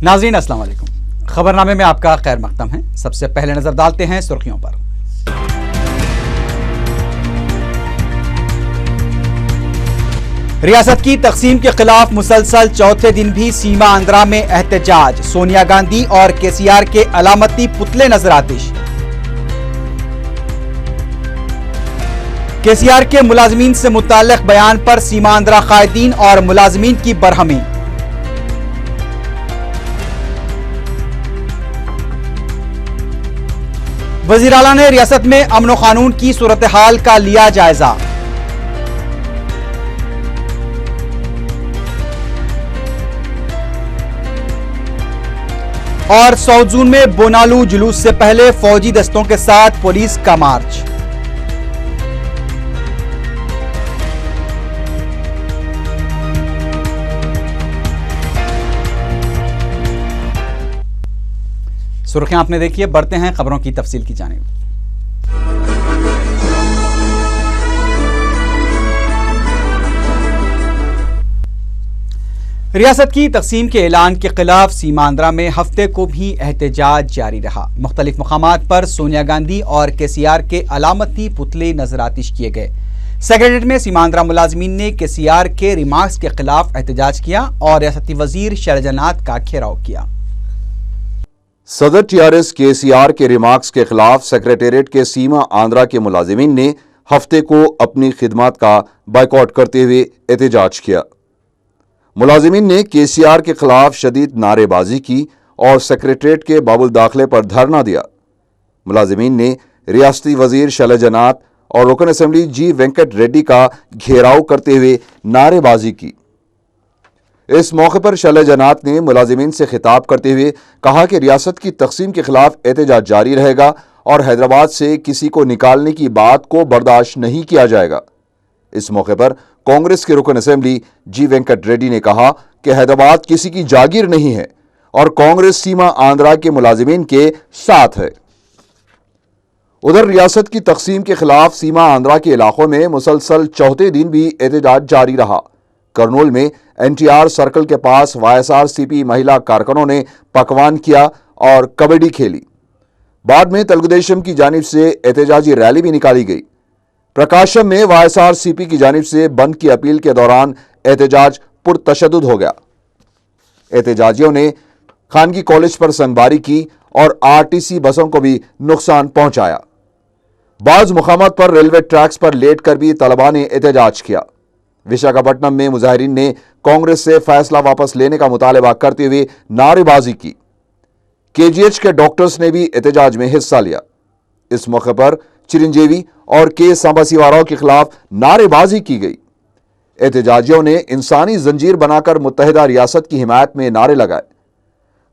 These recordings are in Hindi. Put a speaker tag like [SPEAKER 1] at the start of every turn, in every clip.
[SPEAKER 1] नाज़रीन अस्सलाम वालेकुम। खबरनामे में आपका खैर मकदम है। सबसे पहले नजर डालते हैं सुर्खियों पर। रियासत की तकसीम के खिलाफ मुसलसल चौथे दिन भी सीमा आंध्रा में एहतजाज। सोनिया गांधी और केसीआर के अलामती पुतले नजर आतिश। केसीआर के मुलाजमीन से मुताल्लिक बयान पर सीमा आंध्रा कायदीन और मुलाजमीन की बरहमी। वज़ीर आला ने रियासत में अमन कानून की सूरत हाल का लिया जायजा। और साउथ जोन में बोनालू जुलूस से पहले फौजी दस्तों के साथ पुलिस का मार्च। सुर्खियां आपने देखी है, बढ़ते हैं खबरों की तफसील की जानिब। रियासत की तकसीम के ऐलान के खिलाफ सीमा आंध्रा में हफ्ते को भी एहतजाज जारी रहा। मुख्तलिफ मकामात पर सोनिया गांधी और केसीआर के अलामती पुतले नजरातिश किए गए। सेक्रेटेरिएट में सीमा आंध्रा मुलाजमीन ने केसीआर के रिमार्क्स के खिलाफ एहतजाज किया और रियासती वजीर शैलजा नाथ का घेराव किया।
[SPEAKER 2] सदर टीआरएस केसीआर के रिमार्क्स के खिलाफ सेक्रेटेरिएट के सीमा आंध्रा के मुलाजिमीन ने हफ्ते को अपनी खिदमत का बायकॉट करते हुए एहतजाज किया। मुलाजिमीन ने केसीआर के खिलाफ शदीद नारेबाजी की और सेक्रेटेरिएट के बाबुल दाखिले पर धरना दिया। मुलाजिमीन ने रियासती वजीर शैलजा नाथ और रुकन असेंबली जी वेंकट रेड्डी का घेराव करते हुए नारेबाजी की। इस मौके पर शैलजा नाथ ने मुलाजिमीन से खिताब करते हुए कहा कि रियासत की तकसीम के खिलाफ एहतजाज जारी रहेगा और हैदराबाद से किसी को निकालने की बात को बर्दाश्त नहीं किया जाएगा। इस मौके पर कांग्रेस के रुकन असेंबली जी वेंकट रेड्डी ने कहा कि हैदराबाद किसी की जागीर नहीं है और कांग्रेस सीमा आंध्रा के मुलाजिमीन के साथ है। उधर रियासत की तकसीम के खिलाफ सीमा आंध्रा के इलाकों में मुसलसल चौथे दिन भी एहतजाज जारी रहा। करनूल में एनटीआर सर्कल के पास वाईएसआरसीपी महिला कारकुनों ने पकवान किया और कबड्डी खेली। बाद में तेलुगुदेशम की जानिब से एहतजाजी रैली भी निकाली गई। प्रकाशम में वाईएसआरसीपी की जानिब से बंद की अपील के दौरान एहतजाज पुरतशद्दुद हो गया। एहतजाजियों ने खानगी कॉलेज पर संगबारी की और आरटीसी बसों को भी नुकसान पहुंचाया। बाज़ मुकामात पर रेलवे ट्रैक्स पर लेट कर भी तलबा ने एहतजाज किया। विशाखापट्टनम में मुजाहिरीन ने कांग्रेस से फैसला वापस लेने का मुतालबा करते हुए नारेबाजी की। केजीएच के डॉक्टर्स ने भी एहतजाज में हिस्सा लिया। इस मौके पर चिरंजीवी और के सांबासिवाराव के खिलाफ नारेबाजी की गई। एहतजाजियों ने इंसानी जंजीर बनाकर मुत्तहिदा रियासत की हिमायत में नारे लगाए।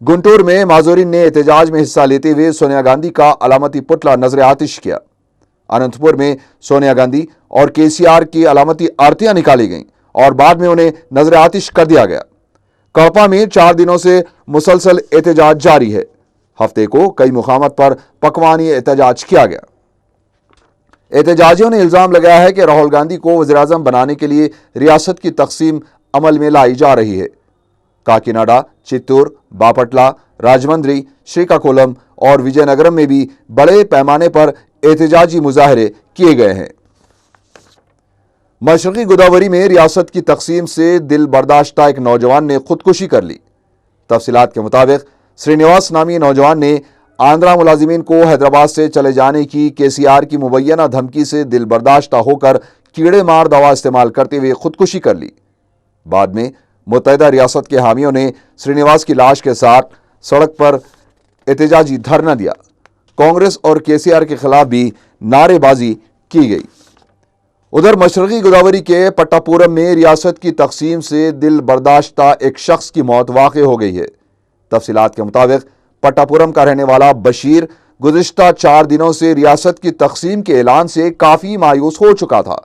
[SPEAKER 2] गुंटूर में माजूरीन ने एहतजाज में हिस्सा लेते हुए सोनिया गांधी का अलामती पुतला नजर आतिश किया। अनंतपुर में सोनिया गांधी और केसीआर की अलामती आरतियां निकाली गईं और बाद में उन्हें नजर आतिश कर दिया गया। कड़पा में 4 दिनों से मुसलसल एहतजाज जारी है। हफ्ते को कई मुकामात पर पकवानी एहतजाज किया गया। एहतजाजियों ने इल्जाम लगाया है कि राहुल गांधी को वज़ीर-ए-आज़म बनाने के लिए रियासत की तकसीम अमल में लाई जा रही है। काकीनाडा, चित्तूर, बापटला, राजमंद्री, श्रीकाकुलम और विजयनगरम में भी बड़े पैमाने पर एहतजाजी मुजाहरे किए गए हैं। मशरकी गोदावरी में रियासत की तकसीम से दिल बर्दाश्ता एक नौजवान ने खुदकुशी कर ली। तफसीलात के मुताबिक श्रीनिवास नामी नौजवान ने आंध्रा मुलाजिमीन को हैदराबाद से चले जाने की केसीआर की मुबैना धमकी से दिल बर्दाश्ता होकर कीड़े मार दवा इस्तेमाल करते हुए खुदकुशी कर ली। बाद में मुत्तहिदा रियासत के हामियों ने श्रीनिवास की लाश के साथ सड़क पर एहतजाजी धरना दिया। कांग्रेस और केसीआर के खिलाफ भी नारेबाजी की गई। उधर मशरकी गोदावरी के पट्टापुरम में रियासत की तकसीम से दिल बर्दाश्ता एक शख्स की मौत वाक़ हो गई है। तफसीलात के मुताबिक पट्टापुरम का रहने वाला बशीर गुज़िश्ता 4 दिनों से रियासत की तकसीम के ऐलान से काफ़ी मायूस हो चुका था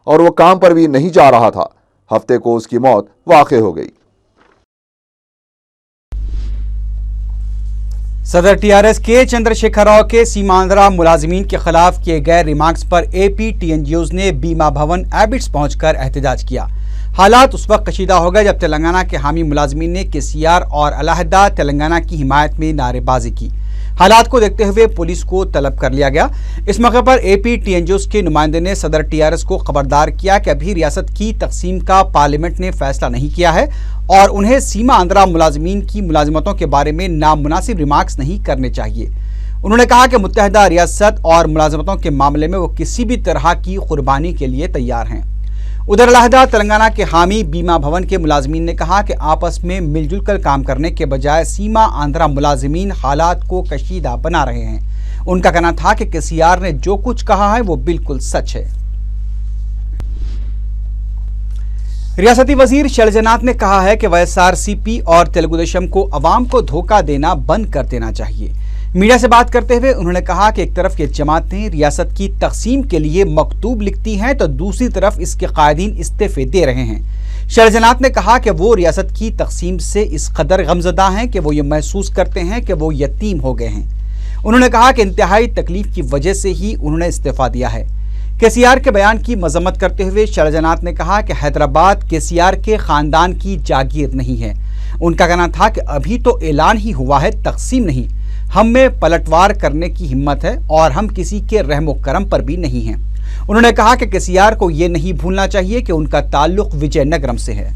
[SPEAKER 2] और वह काम पर भी नहीं जा रहा था। हफ्ते को उसकी मौत वाक़ हो गई।
[SPEAKER 1] सदर टीआरएस के चंद्रशेखर राव के सीमा आंध्रा मुलाजिमीन के खिलाफ किए गए रिमार्क्स पर एपी टीएनजीओज ने बीमा भवन एबिट्स पहुंचकर एहतजाज किया। हालात उस वक्त कशीदा हो गए जब तेलंगाना के हामी मुलाजमीन ने केसीआर और अलहदा तेलंगाना की हिमायत में नारेबाजी की। हालात को देखते हुए पुलिस को तलब कर लिया गया। इस मौके पर एपी टीएनजीओस के नुमाइंदे ने सदर टीआरएस को खबरदार किया कि अभी रियासत की तकसीम का पार्लियामेंट ने फैसला नहीं किया है और उन्हें सीमा आंध्रा मुलाजमीन की मुलाजमतों के बारे में नामुनासिब रिमार्क्स नहीं करने चाहिए। उन्होंने कहा कि मुत्तहदा रियासत और मुलाजमतों के मामले में वो किसी भी तरह की कुर्बानी के लिए तैयार हैं। उधर अलहदा तेलंगाना के हामी बीमा भवन के मुलाजमीन ने कहा कि आपस में मिलजुल कर काम करने के बजाय सीमा आंध्रा मुलाजमीन हालात को कशीदा बना रहे हैं। उनका कहना था कि केसीआर ने जो कुछ कहा है वो बिल्कुल सच है। रियासती वजीर शैलजानाथ ने कहा है कि वाईएसआरसीपी और तेलुगु देशम को अवाम को धोखा देना बंद कर देना चाहिए। मीडिया से बात करते हुए उन्होंने कहा कि एक तरफ ये जमातें रियासत की तकसीम के लिए मकतूब लिखती हैं तो दूसरी तरफ इसके कायदीन इस्तीफे दे रहे हैं। शैलजानाथ ने कहा कि वो रियासत की तकसीम से इस कदर गमजदा हैं कि वो ये महसूस करते हैं कि वो यतीम हो गए हैं। उन्होंने कहा कि इंतहाई तकलीफ की वजह से ही उन्होंने इस्तीफा दिया है। केसीआर के बयान की मजम्मत करते हुए शैलजानाथ ने कहा कि हैदराबाद केसीआर के खानदान की जागीर नहीं है। उनका कहना था कि अभी तो ऐलान ही हुआ है, तकसीम नहीं। हम में पलटवार करने की हिम्मत है और हम किसी के रहमो करम पर भी नहीं हैं। उन्होंने कहा कि केसीआर को यह नहीं भूलना चाहिए कि उनका ताल्लुक विजयनगरम से है।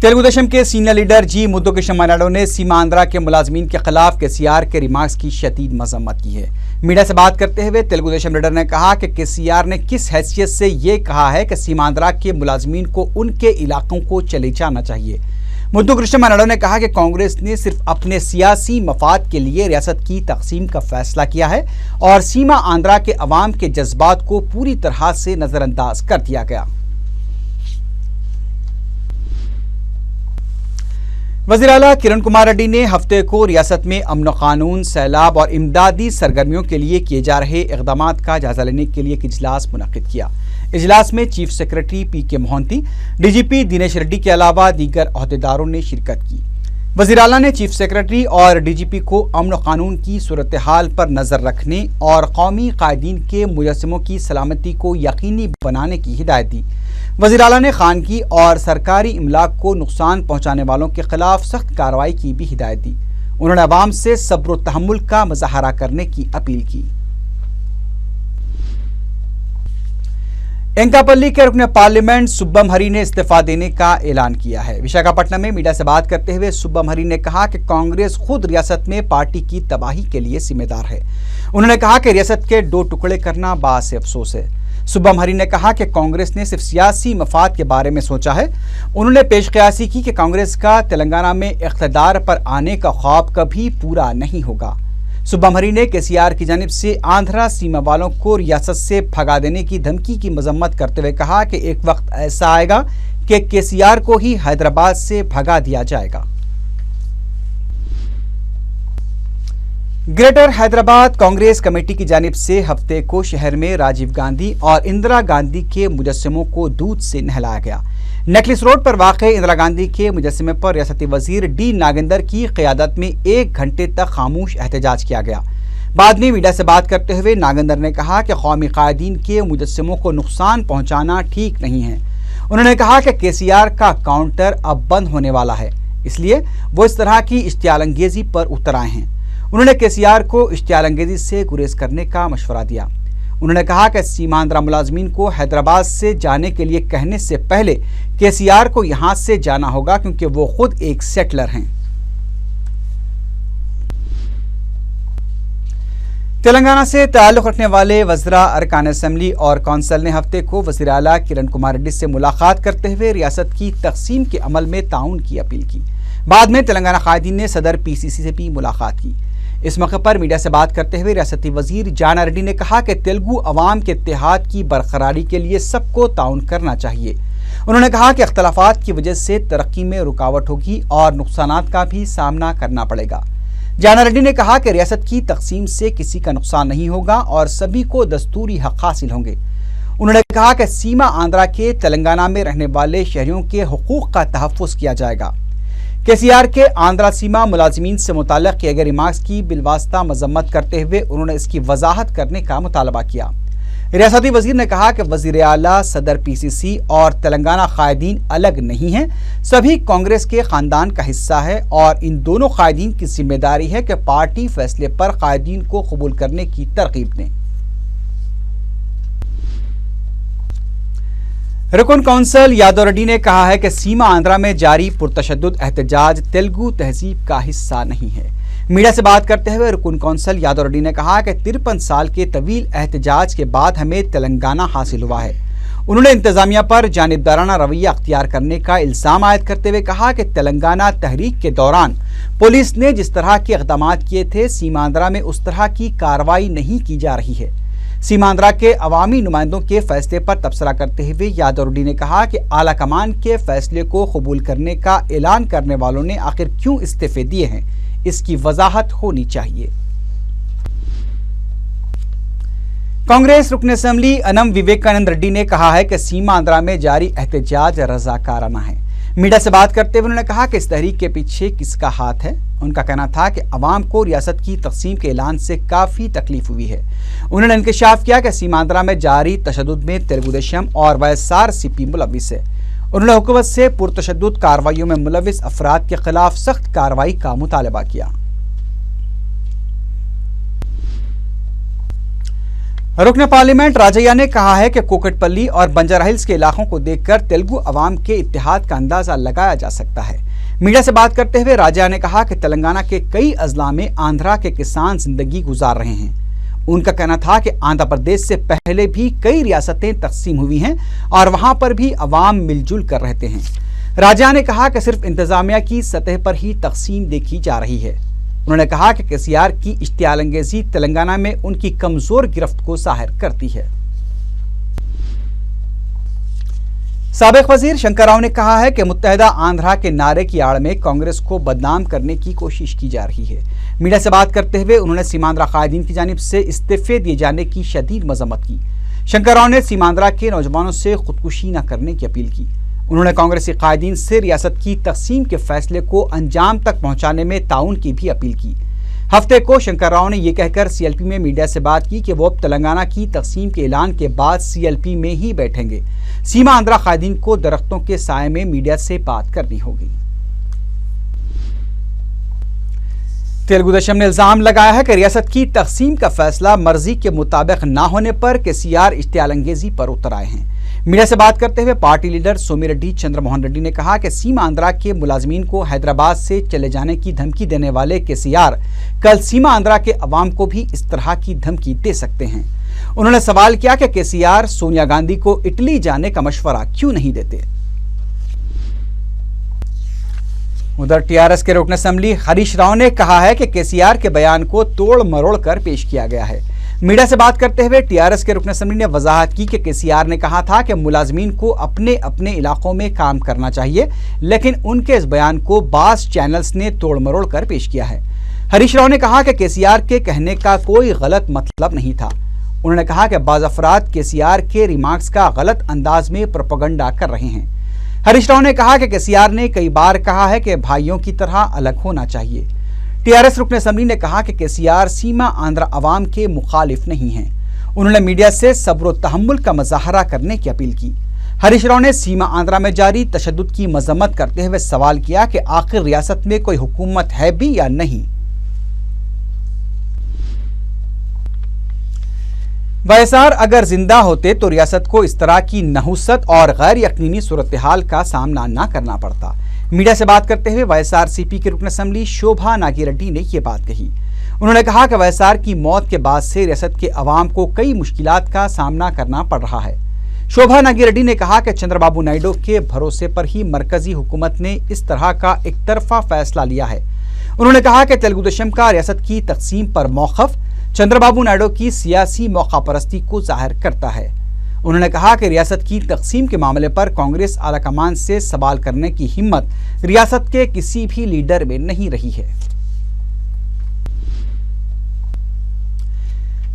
[SPEAKER 1] तेलुगु देशम के सीनियर लीडर जी मुद्दुकृष्ण नायडू ने सीमा आंध्रा के मुलाजमीन के खिलाफ केसीआर के रिमार्क्स की शदीद मजम्मत की है। मीडिया से बात करते हुए तेलुगु देशम लीडर ने कहा कि केसीआर ने किस हैसियत से ये कहा है कि सीमा आंध्रा के मुलाजमीन को उनके इलाकों को चले जाना चाहिए। मुद्दुकृष्ण नायडू ने कहा कि कांग्रेस ने सिर्फ अपने सियासी मफाद के लिए रियासत की तकसीम का फैसला किया है और सीमा आंध्रा के अवाम के जज्बात को पूरी तरह से नजरअंदाज कर दिया गया। वज़ीर आला किरण कुमार रेड्डी ने हफ्ते को रियासत में अमन कानून, सैलाब और इमदादी सरगर्मियों के लिए किए जा रहे इक़दामात का जायजा लेने के लिए एक इजलास मुनक़्क़िद किया। इजलास में चीफ सेक्रेटरी पीके मोहंती, डीजीपी दिनेश रेड्डी के अलावा दीगर अहदेदारों ने शिरकत की। वज़ीर आला ने चीफ सेक्रेटरी और डीजीपी को अमन कानून की सूरत हाल पर नज़र रखने और कौमी कायदीन के मुजस्समों की सलामती को यकीनी बनाने की हिदायत दी। वज़ीर आला ने खानगी और सरकारी इमलाक को नुकसान पहुँचाने वालों के खिलाफ सख्त कार्रवाई की भी हिदायत दी। उन्होंने अवाम से सब्र व तहम्मुल का मुज़ाहरा करने की अपील की। एंकापल्ली के रुकने पार्लियामेंट सुब्बम हरी ने इस्तीफा देने का ऐलान किया है। विशाखापट्टनम में मीडिया से बात करते हुए सुब्बम हरी ने कहा कि कांग्रेस खुद रियासत में पार्टी की तबाही के लिए जिम्मेदार है। उन्होंने कहा कि रियासत के 2 टुकड़े करना बासे अफसोस है। सुब्बम हरी ने कहा कि कांग्रेस ने सिर्फ सियासी मफाद के बारे में सोचा है। उन्होंने पेशकयासी की कि कांग्रेस का तेलंगाना में इख्तिदार पर आने का ख्वाब कभी पूरा नहीं होगा। सुब्बम हरी ने केसीआर की जानिब से आंध्रा सीमा वालों को रियासत से भगा देने की धमकी की मजम्मत करते हुए कहा कि एक वक्त ऐसा आएगा कि केसीआर को ही हैदराबाद से भगा दिया जाएगा। ग्रेटर हैदराबाद कांग्रेस कमेटी की जानिब से हफ्ते को शहर में राजीव गांधी और इंदिरा गांधी के मुजस्समों को दूध से नहलाया गया। नेकलेस रोड पर वाक़ इंदिरा गांधी के मुजस्समे पर रियासती वजीर डी नागेंदर की क़यादत में 1 घंटे तक खामोश एहतजाज किया गया। बाद में मीडिया से बात करते हुए नागेंदर ने कहा कि कौमी कायदीन के मुजस्समों को नुकसान पहुँचाना ठीक नहीं है। उन्होंने कहा कि केसीआर का काउंटर अब बंद होने वाला है, इसलिए वो इस तरह की इश्तियालंगेजी पर उतर आए हैं। उन्होंने केसीआर को इश्तियालंगेजी से गुरेज करने का मशवरा दिया। उन्होंने कहा कि सीमांध्रा मुलाजमीन को हैदराबाद से जाने के लिए कहने से पहले केसीआर को यहां से जाना होगा, क्योंकि वो खुद एक सेटलर हैं। तेलंगाना से ताल्लुक़ रखने वाले वज़रा अरकान असम्बली और कौंसल ने हफ्ते को वज़ीर आला किरण कुमार रेड्डी से मुलाकात करते हुए रियासत की तकसीम के अमल में ताउन की अपील की। बाद में तेलंगाना कायदीन ने सदर पीसीसी से भी मुलाकात की। इस मौके पर मीडिया से बात करते हुए रियासती वजीर जाना रेड्डी ने कहा कि तेलुगु अवाम के इत्तेहाद की बरकरारी के लिए सबको ताउन करना चाहिए। उन्होंने कहा कि अख्तलाफात की वजह से तरक्की में रुकावट होगी और नुकसानात का भी सामना करना पड़ेगा। जाना रेड्डी ने कहा कि रियासत की तकसीम से किसी का नुकसान नहीं होगा और सभी को दस्तूरी हक हासिल होंगे। उन्होंने कहा कि सीमा आंध्रा के तेलंगाना में रहने वाले शहरियों के हुकूक का तहफ़्फ़ुज़ किया जाएगा। केसीआर के आंध्रा सीमा मुलाजिमीन से मुताल्लिक़ किए गए रिमार्क्स की बिलवास्ता मजम्मत करते हुए उन्होंने इसकी वजाहत करने का मुतालबा किया। रियासती वजीर ने कहा कि वजीर आला, सदर पीसीसी और तेलंगाना कायदीन अलग नहीं हैं, सभी कांग्रेस के खानदान का हिस्सा है और इन दोनों कायदीन की जिम्मेदारी है कि पार्टी फैसले पर कायदीन को कबूल करने की तरकीब दें। रुकन कौंसल यादव रेड्डी ने कहा है कि सीमा आंध्रा में जारी पुरतशद्दुद एहतजाज तेलुगु तहजीब का हिस्सा नहीं है। मीडिया से बात करते हुए रुकन कौंसल यादव रेड्डी ने कहा कि 53 साल के तवील एहतजाज के बाद हमें तेलंगाना हासिल हुआ है। उन्होंने इंतजामिया पर जानिबदाराना रवैया अख्तियार करने का इल्जाम आयद करते हुए कहा कि तेलंगाना तहरीक के दौरान पुलिस ने जिस तरह के इक़दाम किए थे, सीमांध्रा में उस तरह की कार्रवाई नहीं की जा रही है। सीमांध्रा के अवामी नुमाइंदों के फैसले पर तबसरा करते हुए यादव रेड्डी ने कहा कि आला कमान के फैसले को कबूल करने का ऐलान करने वालों ने आखिर क्यों इस्तीफे दिए हैं, इसकी वजाहत होनी चाहिए। कांग्रेस रुकन असेंबली अनम विवेकानंद रेड्डी ने कहा है कि सीमा आंध्रा में जारी एहतजाज रजाकाराना है। मीडिया से बात करते हुए उन्होंने कहा कि इस तहरीक के पीछे किसका हाथ है। उनका कहना था कि अवाम को रियासत की तकसीम के ऐलान से काफ़ी तकलीफ हुई है। उन्होंने इंकशाफ किया कि सीमांध्रा में जारी तशद्दुद में तेलुगुदेशम और वाईएसआरसीपी मुलविस है। उन्होंने हुकूमत से पुरतशद्दुद कार्रवाइयों में मुलविस अफराद के खिलाफ सख्त कार्रवाई का मुतालबा किया। रुकन पार्लियामेंट राजैया ने कहा है कि कोकटपल्ली और बंजारा हिल्स के इलाकों को देखकर तेलुगु अवाम के इत्तेहाद का अंदाजा लगाया जा सकता है। मीडिया से बात करते हुए राजैया ने कहा कि तेलंगाना के कई अजला में आंध्रा के किसान जिंदगी गुजार रहे हैं। उनका कहना था कि आंध्र प्रदेश से पहले भी कई रियासतें तकसीम हुई हैं और वहां पर भी अवाम मिलजुल कर रहते हैं। राजैया ने कहा कि सिर्फ इंतजामिया की सतह पर ही तकसीम देखी जा रही है। उन्होंने कहा कि केसीआर की इश्तियालंगेजी तेलंगाना में उनकी कमजोर गिरफ्त को जाहिर करती है। साबिक वजीर शंकर राव ने कहा है कि मुत्तहिदा आंध्रा के नारे की आड़ में कांग्रेस को बदनाम करने की कोशिश की जा रही है। मीडिया से बात करते हुए उन्होंने सीमांध्रा कायदीन की जानिब से इस्तीफे दिए जाने की शदीद मजम्मत की। शंकर राव ने सीमांध्रा के नौजवानों से खुदकुशी न करने की अपील की। उन्होंने कांग्रेसी कायदीन से रियासत की तकसीम के फैसले को अंजाम तक पहुंचाने में ताउन की भी अपील की। हफ्ते को शंकर राव ने यह कहकर सीएलपी में मीडिया से बात की कि वो अब तेलंगाना की तकसीम के ऐलान के बाद सीएलपी में ही बैठेंगे। सीमा आंध्रा कायदीन को दरख्तों के साए में मीडिया से बात करनी होगी। तेलुगुदेशम ने इल्जाम लगाया है कि रियासत की तकसीम का फैसला मर्जी के मुताबिक न होने पर केसीआर इश्तियालंगेजी पर उतर आए हैं। मीडिया से बात करते हुए पार्टी लीडर सोमिरेड्डी चंद्रमोहन रेड्डी ने कहा कि सीमा आंध्रा के मुलाजमीन को हैदराबाद से चले जाने की धमकी देने वाले केसीआर कल सीमा आंध्रा के अवाम को भी इस तरह की धमकी दे सकते हैं। उन्होंने सवाल किया कि केसीआर सोनिया गांधी को इटली जाने का मशवरा क्यों नहीं देते। उधर टीआरएस के रुकन असेंबली हरीश राव ने कहा है कि केसीआर के बयान को तोड़ मरोड़ कर पेश किया गया है। मीडिया से बात करते हुए टीआरएस के रुकन असेंबली ने वजाहत की कि केसीआर ने कहा था कि मुलाजमीन को अपने अपने इलाकों में काम करना चाहिए, लेकिन उनके इस बयान को बास चैनल्स ने तोड़ मरोड़ कर पेश किया है। हरीश राव ने कहा कि केसीआर के कहने का कोई गलत मतलब नहीं था। उन्होंने कहा कि बाज़ अफराद केसीआर के रिमार्क्स का गलत अंदाज में प्रोपेगेंडा कर रहे हैं। हरीश राव ने कहा कि केसीआर ने कई बार कहा है कि भाइयों की तरह अलग होना चाहिए। टीआरएस रुकन असेंबली ने कहा कि केसीआर सीमा आंध्रा अवाम के मुखालिफ नहीं हैं। उन्होंने मीडिया से सब्र व तहम्मुल का मुजाहरा करने की अपील की। हरीश राव ने सीमा आंध्रा में जारी तशद्दुद की मजम्मत करते हुए सवाल किया कि आखिर रियासत में कोई हुकूमत है भी या नहीं। वाईएसआर अगर जिंदा होते तो रियासत को इस तरह की नहुसत और गैर यकीनी सूरत हाल का सामना न करना पड़ता। मीडिया से बात करते हुए वाईएसआरसीपी के रुकन असेंबली शोभा नागिरेड्डी ने यह बात कही। उन्होंने कहा कि वाईएसआर की मौत के बाद से रियासत के अवाम को कई मुश्किलात का सामना करना पड़ रहा है। शोभा नागिरेड्डी ने कहा कि चंद्रबाबू नायडू के भरोसे पर ही मरकजी हुकूमत ने इस तरह का एक तरफा फैसला लिया है। उन्होंने कहा कि तेलुगुदेशम का रियासत की तकसीम पर मौक़िफ़ चंद्रबाबू नायडू की सियासी मौकापरस्ती को जाहिर करता है। उन्होंने कहा कि रियासत की तकसीम के मामले पर कांग्रेस आला कमान से सवाल करने की हिम्मत रियासत के किसी भी लीडर में नहीं रही है।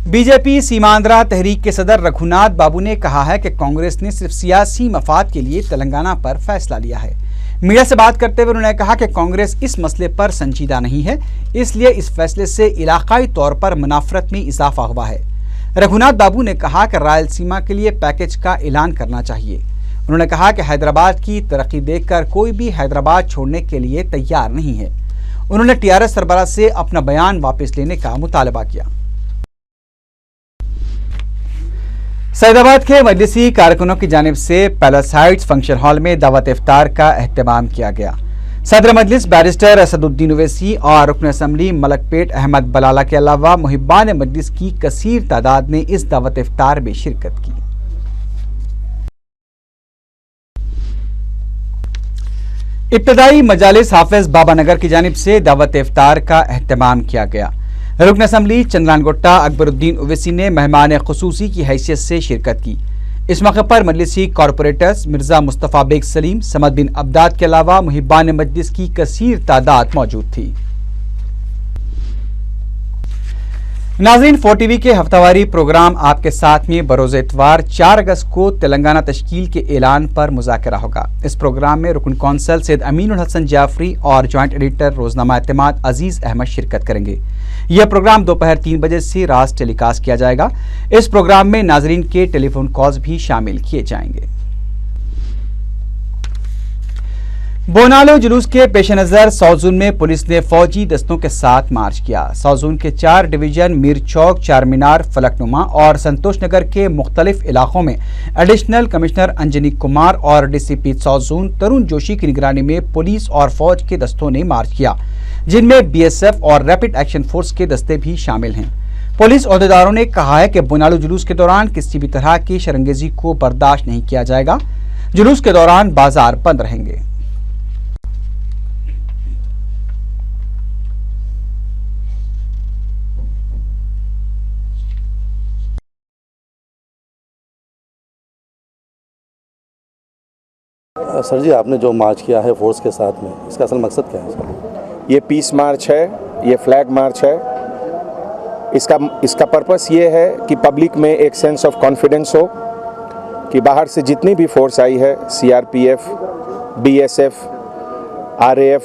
[SPEAKER 1] बीजेपी सीमांध्रा तहरीक के सदर रघुनाथ बाबू ने कहा है कि कांग्रेस ने सिर्फ सियासी मफाद के लिए तेलंगाना पर फैसला लिया है। मीडिया से बात करते हुए उन्होंने कहा कि कांग्रेस इस मसले पर संजीदा नहीं है, इसलिए इस फैसले से इलाकाई तौर पर मुनाफरत में इजाफा हुआ है। रघुनाथ बाबू ने कहा कि रायलसीमा के लिए पैकेज का ऐलान करना चाहिए। उन्होंने कहा कि हैदराबाद की तरक्की देखकर कोई भी हैदराबाद छोड़ने के लिए तैयार नहीं है। उन्होंने टीआरएस सरबराह से अपना बयान वापस लेने का मुतालबा किया। सैदाबाद के मजलिसी कारकुनों की जानिब से पैलेस हाइट्स फंक्शन हॉल में दावत इफ्तार का एहतमाम किया गया। सदर मजलिस बैरिस्टर असदुद्दीन ओवैसी और रुकन असम्बली मलकपेट अहमद बलाला के अलावा मुहिब्बान मजलिस की कसीर तादाद ने इस दावत इफ्तार में शिरकत की। इब्तदाई मजालिस हाफिज बाबा नगर की जानिब से दावत इफ्तार का एहतमाम किया गया। रुकन असम्बली चंद्रान गुट्टा अकबरुद्दीन ओवैसी ने मेहमान खुसूसी की हैसियत से शिरकत की। इस मौके पर मजलिसी कॉरपोरेटर्स मिर्जा मुस्तफ़ा बेग सलीम, समद बिन अब्दाद के अलावा मुहिब्बान मजलिस की कसीर तादाद मौजूद थी। नाज़रीन, 4TV के हफ्तावारी प्रोग्राम आपके साथ में बरोज़ इतवार 4 अगस्त को तेलंगाना तश्कील के ऐलान पर मुज़ाकरा होगा। इस प्रोग्राम में रुकन कौंसल सैयद अमीनुल हसन जाफरी और जॉइंट एडिटर रोजनामा एतमाद अजीज अहमद शिरकत करेंगे। यह प्रोग्राम दोपहर 3 बजे से रात टेलीकास्ट किया जाएगा। इस प्रोग्राम में नाजरीन के टेलीफोन कॉल्स भी शामिल किए जाएंगे। बोनालो जुलूस के पेश नज़र सौजून में पुलिस ने फौजी दस्तों के साथ मार्च किया। सौजून के 4 डिवीजन मीर चौक, चार मीनार, फलकनुमा और संतोष नगर के मुख्तलिफ इलाकों में एडिशनल कमिश्नर अंजनी कुमार और डीसीपी सौजून तरुण जोशी की निगरानी में पुलिस और फौज के दस्तों ने मार्च किया, जिनमें बीएसएफ और रैपिड एक्शन फोर्स के दस्ते भी शामिल हैं। पुलिस ओहदेदारों ने कहा है कि बोनालो जुलूस के दौरान किसी भी तरह की शरंगेजी को बर्दाश्त नहीं किया जाएगा। जुलूस के दौरान बाजार बंद रहेंगे।
[SPEAKER 3] सर जी, आपने जो मार्च किया है फोर्स के साथ में, इसका असल मकसद क्या है सर?
[SPEAKER 4] ये पीस मार्च है, ये फ्लैग मार्च है। इसका पर्पस ये है कि पब्लिक में एक सेंस ऑफ कॉन्फिडेंस हो कि बाहर से जितनी भी फोर्स आई है, सीआरपीएफ, बीएसएफ, आरएएफ,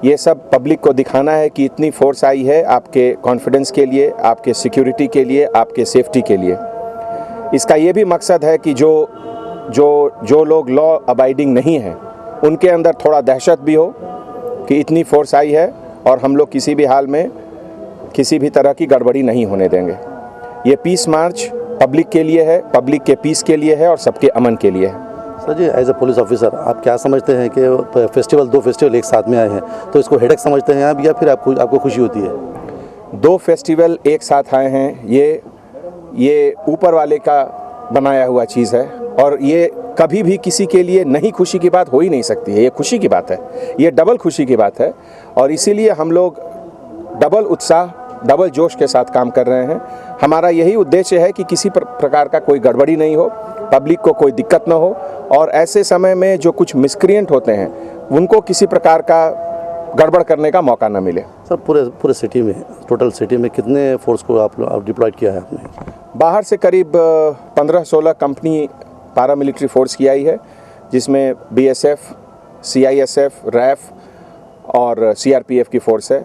[SPEAKER 4] ये सब पब्लिक को दिखाना है कि इतनी फोर्स आई है आपके कॉन्फिडेंस के लिए, आपके सिक्योरिटी के लिए, आपके सेफ्टी के लिए। इसका ये भी मकसद है कि जो लोग लॉ अबाइडिंग नहीं हैं उनके अंदर थोड़ा दहशत भी हो कि इतनी फोर्स आई है और हम लोग किसी भी हाल में किसी भी तरह की गड़बड़ी नहीं होने देंगे। ये पीस मार्च पब्लिक के लिए है, पब्लिक के पीस के लिए है और सबके अमन के लिए है।
[SPEAKER 3] Sir ji, as a police officer आप क्या समझते हैं कि दो फेस्टिवल एक साथ में आए हैं, तो इसको हेडेक समझते हैं आप, या फिर आपको खुशी होती है?
[SPEAKER 4] 2 फेस्टिवल एक साथ आए हैं, ये ऊपर वाले का बनाया हुआ चीज़ है और ये कभी भी किसी के लिए नहीं खुशी की बात हो ही नहीं सकती है। ये खुशी की बात है, ये डबल खुशी की बात है और इसीलिए हम लोग डबल उत्साह, डबल जोश के साथ काम कर रहे हैं। हमारा यही उद्देश्य है कि किसी प्रकार का कोई गड़बड़ी नहीं हो, पब्लिक को कोई दिक्कत ना हो और ऐसे समय में जो कुछ मिसक्रिएंट होते हैं उनको किसी प्रकार का गड़बड़ करने का मौका ना मिले।
[SPEAKER 3] सर, पूरे सिटी में, टोटल सिटी में कितने फोर्स को आप डिप्लॉयड किया है आपने?
[SPEAKER 4] बाहर से करीब 15-16 कंपनी पैरामिलिट्री फोर्स की आई है, जिसमें बीएसएफ, सीआईएसएफ, रैफ और सीआरपीएफ की फोर्स है।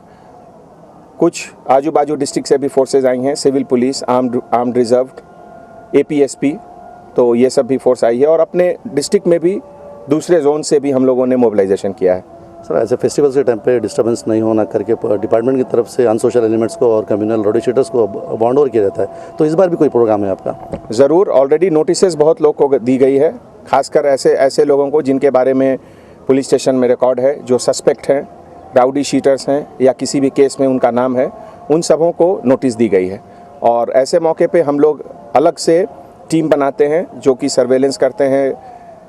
[SPEAKER 4] कुछ आजू बाजू डिस्ट्रिक्ट से भी फोर्सेज आई हैं, civil police, armed reserved, APSP, तो ये सब भी फोर्स आई है और अपने डिस्ट्रिक्ट में भी दूसरे जोन से भी हम लोगों ने मोबिलाइजेशन किया है।
[SPEAKER 3] सर, ऐसे फेस्टिवल के टाइम पे डिस्टर्बेंस नहीं होना करके डिपार्टमेंट की तरफ से अनसोशल एलिमेंट्स को और कम्युनल रोडीशीटर्स को बाउंड ओवर किया जाता है, तो इस बार भी कोई प्रोग्राम है आपका?
[SPEAKER 4] ज़रूर, ऑलरेडी नोटिसेस बहुत लोग को दी गई है, खासकर ऐसे लोगों को जिनके बारे में पुलिस स्टेशन में रिकॉर्ड है, जो सस्पेक्ट हैं, राउडी शीटर्स हैं या किसी भी केस में उनका नाम है, उन सबों को नोटिस दी गई है। और ऐसे मौके पे हम लोग अलग से टीम बनाते हैं जो कि सर्वेलेंस करते हैं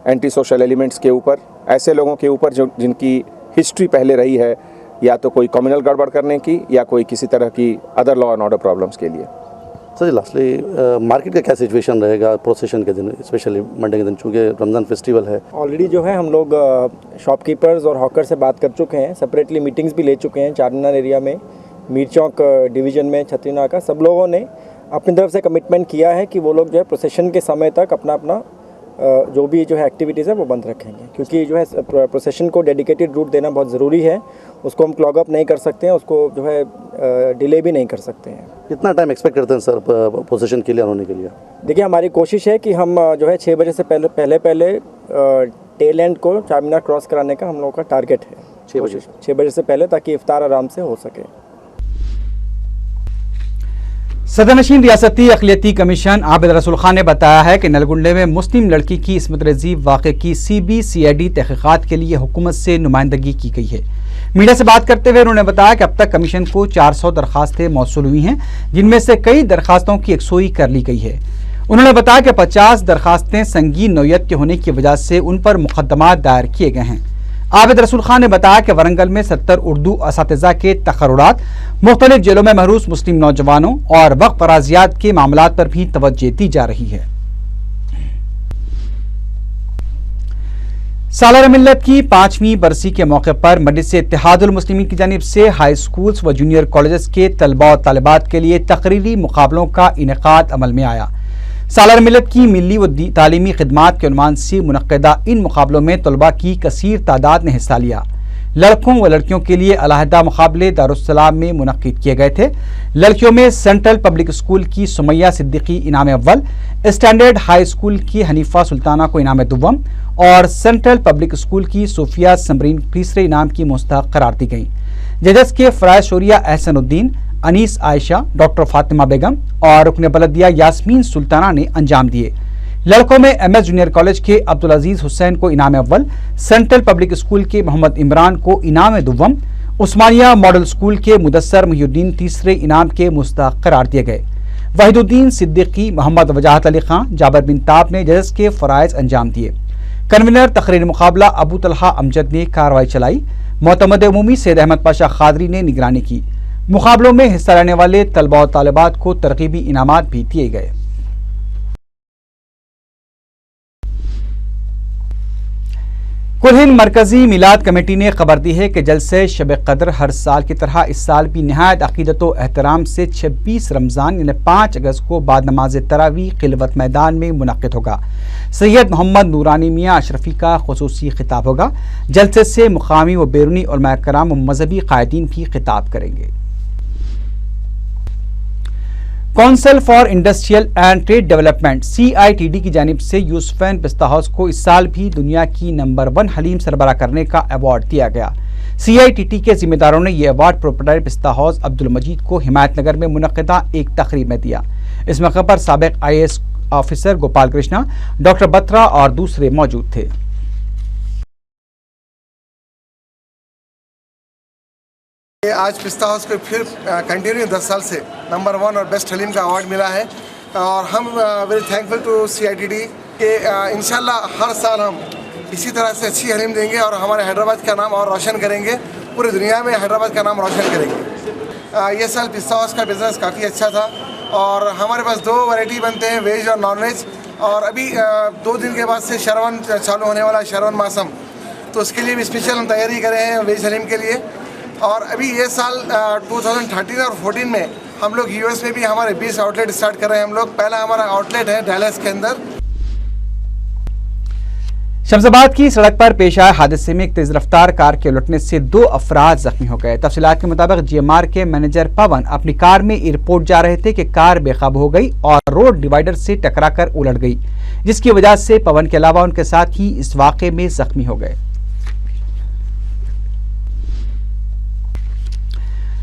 [SPEAKER 4] एंटी सोशल एलिमेंट्स के ऊपर, ऐसे लोगों के ऊपर जिनकी हिस्ट्री पहले रही है या तो कोई कम्युनल गड़बड़ करने की या कोई किसी तरह की other law and order problems के लिए।
[SPEAKER 3] सर जी, लास्टली मार्केट का क्या सिचुएशन रहेगा प्रोसेशन के दिन, स्पेशली मंडे के दिन, चूँकि रमज़ान फेस्टिवल है?
[SPEAKER 5] ऑलरेडी जो है हम लोग शॉपकीपर्स और हॉकर से बात कर चुके हैं, सेपरेटली मीटिंग्स भी ले चुके हैं। चारमीनार एरिया में, मीर चौक डिवीज़न में, छत्रीना का, सब लोगों ने अपनी तरफ से कमिटमेंट किया है कि वो लोग जो है प्रोसेशन के समय तक अपना जो भी जो है एक्टिविटीज़ है वो बंद रखेंगे, क्योंकि जो है प्रोसेशन को डेडिकेटेड रूट देना बहुत ज़रूरी है। उसको हम क्लॉग अप नहीं कर सकते हैं, उसको जो है डिले भी नहीं कर सकते हैं।
[SPEAKER 3] कितना टाइम एक्सपेक्ट करते हैं सर प्रोसेशन क्लियर होने के लिए?
[SPEAKER 5] देखिए, हमारी कोशिश है कि हम जो है 6 बजे से पहले टेल एंड को चार मीनार क्रॉस कराने का हम लोगों का टारगेट है। 6 बजे से पहले, ताकि इफ्तार आराम से हो सके।
[SPEAKER 1] सदरनशीन रियासती अक़लियती कमीशन आबिद रसूल खान ने बताया है कि नलगुंडे में मुस्लिम लड़की की इस्मत रेज़ी वाक़े की CBCID तहक़ीक़ात के लिए हुकूमत से नुमाइंदगी की गई है। मीडिया से बात करते हुए उन्होंने बताया कि अब तक कमीशन को 400 दरखास्तें मौसूल हुई हैं, जिनमें से कई दरखास्तों की यकसुई कर ली गई है। उन्होंने बताया कि 50 दरखास्तें संगीन नौयत के होने की वजह से उन पर मुकदमा दायर किए गए हैं। आबिद रसूल खान ने बताया कि वरंगल में 70 उर्दू असातिज़ा के तकर्रुरात, मुख्तलिफ जेलों में महरूस मुस्लिम नौजवानों और वक्फ अराज़ियात के मामलात पर भी तवज्जो दी जा रही है। सालार मिल्लत की 5वीं बरसी के मौके पर मजलिस इत्तेहादुल मुस्लिमीन की जानिब से हाई स्कूल्स व जूनियर कॉलेजेस के तलबा और तालिबात के लिए तकरीरी मुकाबलों का इनेकाद अमल में आया। सालार मिल्लत की मिली व तालीमी खिदमात के उन्वान से मुनक्किदा इन मुकाबलों में तलबा की कसीर तादाद ने हिस्सा लिया। लड़कों व लड़कियों के लिए अलहदा मुकाबले दारुस्सलाम में मुनक्किद किए गए थे। लड़कियों में सेंट्रल पब्लिक स्कूल की सुमैया सिद्दीकी इनाम अव्वल, स्टैंडर्ड हाई स्कूल की हनीफा सुल्ताना को इनाम दुव्वम और सेंट्रल पब्लिक स्कूल की सूफिया समरीन तीसरे इनाम की मुस्तहक करार दी गई। जजेस के फ़राइज़ शोरिया एहसनुद्दीन, अनीस आयशा, डॉक्टर फातिमा बेगम और रुकन बलदिया यास्मीन सुल्ताना ने अंजाम दिए। लड़कों में MS जूनियर कॉलेज के अब्दुल अजीज हुसैन को इनाम अव्वल, सेंट्रल पब्लिक स्कूल के मोहम्मद इमरान को इनाम दुव्वम, उस्मानिया मॉडल स्कूल के मुदस्सर मुहिउद्दीन तीसरे इनाम के मुस्तहक करार दिए गए। वहीदुद्दीन सिद्दीकी, मोहम्मद वजाहत अली खां, जाबर बिन ताब ने जजेस के फ़राइज़ अंजाम दिए। कन्वीनर तकरीर मुकाबला अबू तलहा अमजद ने कार्रवाई चलाई। मोतमद उमूमी सैयद अहमद पाशा खादरी ने निगरानी की। मुकाबलों में हिस्सा लेने वाले तलबा और तालिबात को तरगीबी इनामात भी दिए गए। कुल हिंद मरकजी मिलाद कमेटी ने खबर दी है कि जलसे शब कदर हर साल की तरह इस साल भी नहायत अकीदत व एहतराम से 26 रमज़ान यानी 5 अगस्त को बाद नमाज तरावी खिलवत मैदान में मुनक़्क़िद होगा। सैयद मोहम्मद नूरानी मियाँ अशरफी का खुसूसी खिताब होगा। जलसे से मुकामी व बैरूनी उलमा कराम व मजहबी कायदीन भी खिताब करेंगे। Council for industrial and trade development CITD की जानिब से यूसुफैन पिस्ता हाउस को इस साल भी दुनिया की नंबर 1 हलीम सरबराह करने का अवार्ड दिया गया। CITD के जिम्मेदारों ने यह अवार्ड प्रोप्राइटर पिस्ता हाउस अब्दुल मजीद को हिमायतनगर में मुनक़्क़िदा एक तकरीब में दिया। इस मौके पर साबिक़ IAS officer Gopal Krishna, doctor Batra और दूसरे मौजूद थे।
[SPEAKER 6] आज पिस्ता हाउस को फिर कंटिन्यू 10 साल से नंबर 1 और बेस्ट हलीम का अवार्ड मिला है और हम वेरी थैंकफुल टू CITD के इंशाल्लाह हर साल हम इसी तरह से अच्छी हलीम देंगे और हमारे हैदराबाद का नाम और रोशन करेंगे। पूरी दुनिया में हैदराबाद का नाम रोशन करेंगे। ये साल पिस्ता हाउस का बिज़नेस काफ़ी अच्छा था और हमारे पास 2 वैरायटी बनते हैं, वेज और नॉन वेज। और अभी 2 दिन के बाद से शरवन चालू होने वाला है, शरवन मासम, तो उसके लिए भी स्पेशल हम तैयारी कर रहे हैं वेज हलीम के लिए। और अभी ये साल 2013 और 14 में हम लोग US में भी हमारे 20 आउटलेट स्टार्ट कर रहे हैं। हम लोग पहला हमारा आउटलेट है डैलस के अंदर।
[SPEAKER 1] शमशाबाद की सड़क पर पेश आए हादसे में एक तेज रफ्तार कार के उलटने से 2 अफराद जख्मी हो गए। तफसीलात के मुताबिक GMR के मैनेजर पवन अपनी कार में एयरपोर्ट जा रहे थे कि कार बेकाबू हो गई और रोड डिवाइडर से टकराकर उलट गई, जिसकी वजह से पवन के अलावा उनके साथ ही इस वाक़े में जख्मी हो गए।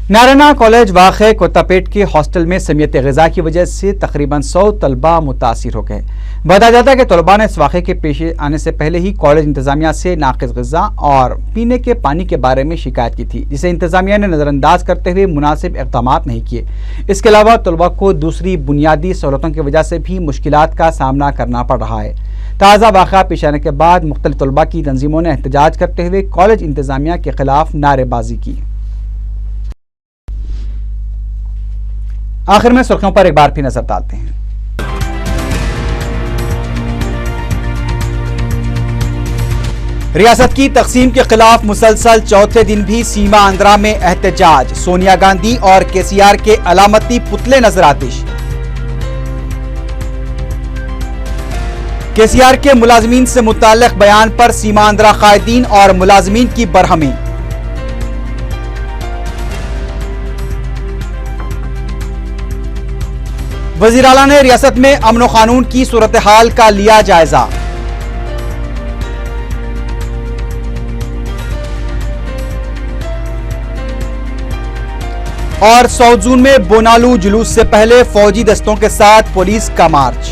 [SPEAKER 1] नारायणा कॉलेज वाक़े कोतापेट के हॉस्टल में समियत ग़िज़ा की वजह से तकरीबन 100 तलबा मुतासिर हो गए। बताया जाता है कि तलबा ने इस वाक़े के पेश आने से पहले ही कॉलेज इंतज़ामिया से नाक़िस ग़िज़ा और पीने के पानी के बारे में शिकायत की थी, जिसे इंतज़ामिया ने नज़रअंदाज करते हुए मुनासिब इक़दाम नहीं किए। इसके अलावा तलबा को दूसरी बुनियादी सहूलतों की वजह से भी मुश्किलात का सामना करना पड़ रहा है। ताज़ा वाक़ा पेश आने के बाद मुख्तलिफ तलबा की तंजीमों ने एहतजाज करते हुए कॉलेज इंतज़ामिया के खिलाफ नारेबाजी की। आखिर में सुर्खियों पर एक बार फिर नजर डालते हैं। रियासत की तकसीम के खिलाफ मुसलसल चौथे दिन भी सीमा आंध्रा में एहतजाज। सोनिया गांधी और KCR के अलामती पुतले नजर आतिश। केसीआर के मुलाजमीन से मुताल्लिक बयान पर सीमांध्रा कायदीन और मुलाजमीन की बरहमी। वज़ीर आला ने रियासत में अमन कानून की सूरत हाल का लिया जायजा। और साउथ जोन में बोनालू जुलूस से पहले फौजी दस्तों के साथ पुलिस का मार्च।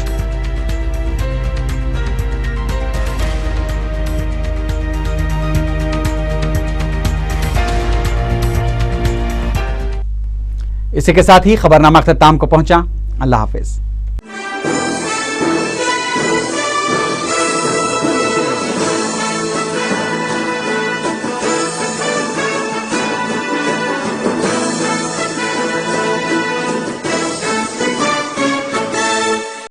[SPEAKER 1] इसी के साथ ही खबरनामा अख्ताम को पहुंचा। अल्लाह हाफिज।